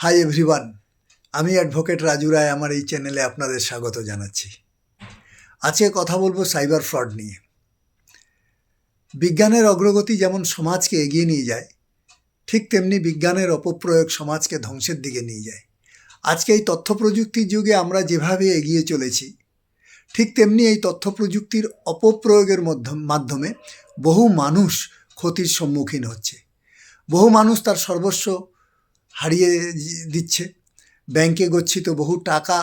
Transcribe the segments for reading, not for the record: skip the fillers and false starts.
Hi everyone, আমি advocate Raju রায় আমার এই চ্যানেলে আপনাদের স্বাগত জানাচ্ছি। আজকে কথা বলবো সাইবার ফ্রড নিয়ে। বিজ্ঞানের অগ্রগতি যেমন সমাজকে এগিয়ে নিয়ে যায়, ঠিক তেমনি বিজ্ঞানের অপপ্রয়োগ সমাজকে ধ্বংসের দিকে নিয়ে যায়। আজকে এই তথ্য প্রযুক্তির যুগে আমরা যেভাবে এগিয়ে চলেছি, ঠিক তেমনি এই তথ্য প্রযুক্তির অপপ্রয়োগের মাধ্যমে বহু মানুষ ক্ষতির সম্মুখীন হচ্ছে। বহু মানুষ তার সর্বস্ব হারিয়ে দিচ্ছে, ব্যাংকে গচ্ছিত বহু টাকা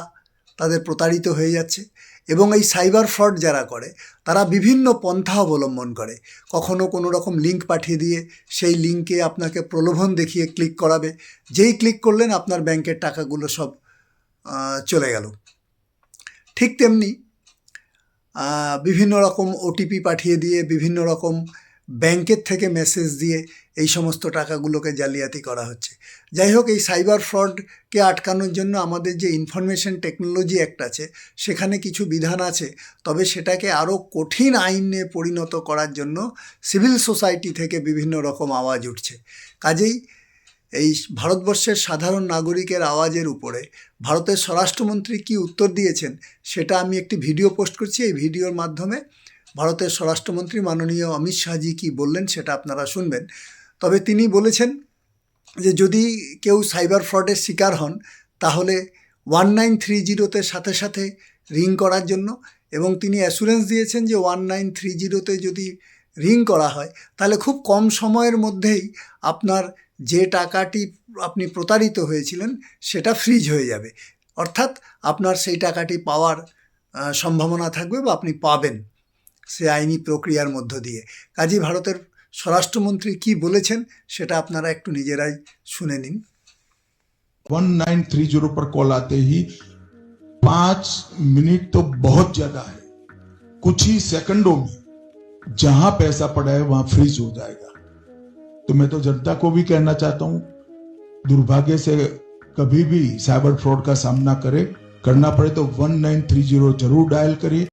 তাদের প্রতারিত হয়ে যাচ্ছে। এবং এই সাইবার ফ্রড যারা করে তারা বিভিন্ন পন্থা অবলম্বন করে। কখনো কোনো রকম লিঙ্ক পাঠিয়ে দিয়ে সেই লিঙ্কে আপনাকে প্রলোভন দেখিয়ে ক্লিক করাবে, যেই ক্লিক করলেন আপনার ব্যাংকের টাকাগুলো সব চলে গেল। ঠিক তেমনি বিভিন্ন রকম ওটিপি পাঠিয়ে দিয়ে, বিভিন্ন রকম ব্যাংকের থেকে মেসেজ দিয়ে এই সমস্ত টাকাগুলোকে জালিয়াতি করা হচ্ছে। যাই হোক, এই সাইবার ফ্রডকে আটকানোর জন্য আমাদের যে ইনফরমেশন টেকনোলজি অ্যাক্ট আছে সেখানে কিছু বিধান আছে, তবে সেটাকে আরও কঠিন আইনে পরিণত করার জন্য সিভিল সোসাইটি থেকে বিভিন্ন রকম আওয়াজ উঠছে। কাজেই এই ভারতবর্ষের সাধারণ নাগরিকের আওয়াজের উপরে ভারতের স্বরাষ্ট্রমন্ত্রী কি উত্তর দিয়েছেন সেটা আমি একটি ভিডিও পোস্ট করছি। এই ভিডিওর মাধ্যমে ভারতের স্বরাষ্ট্রমন্ত্রী মাননীয় অমিত শাহজি কি বললেন সেটা আপনারা শুনবেন। তবে তিনি বলেছেন যে যদি কেউ সাইবার ফ্রডের শিকার হন তাহলে 1930-তে সাথে সাথে রিং করার জন্য, এবং তিনি অ্যাসুরেন্স দিয়েছেন যে 1930-তে যদি রিং করা হয় তাহলে খুব কম সময়ের মধ্যেই আপনার যে টাকাটি আপনি প্রতারিত হয়েছিলেন সেটা ফ্রিজ হয়ে যাবে, অর্থাৎ আপনার সেই টাকাটি পাওয়ার সম্ভাবনা থাকবে বা আপনি পাবেন সে আইনি প্রক্রিয়ার মধ্য দিয়ে। কাজেই ভারতের স্বরাষ্ট্রমন্ত্রী কি বলেছেন সেটা আপনারা একটু নিজেরাই শুনে নিন। 1930 पर कॉल आते ही 5 मिनट तो बहुत ज्यादा है, कुछ ही सेकंडों में जहां पैसा पड़ा है वहां फ्रीज हो जाएगा। तो मैं तो जनता को भी कहना चाहता हूं, दुर्भाग्य से कभी भी साइबर फ्रॉड का सामना करना पड़े तो 1930 जरूर डायल करिए।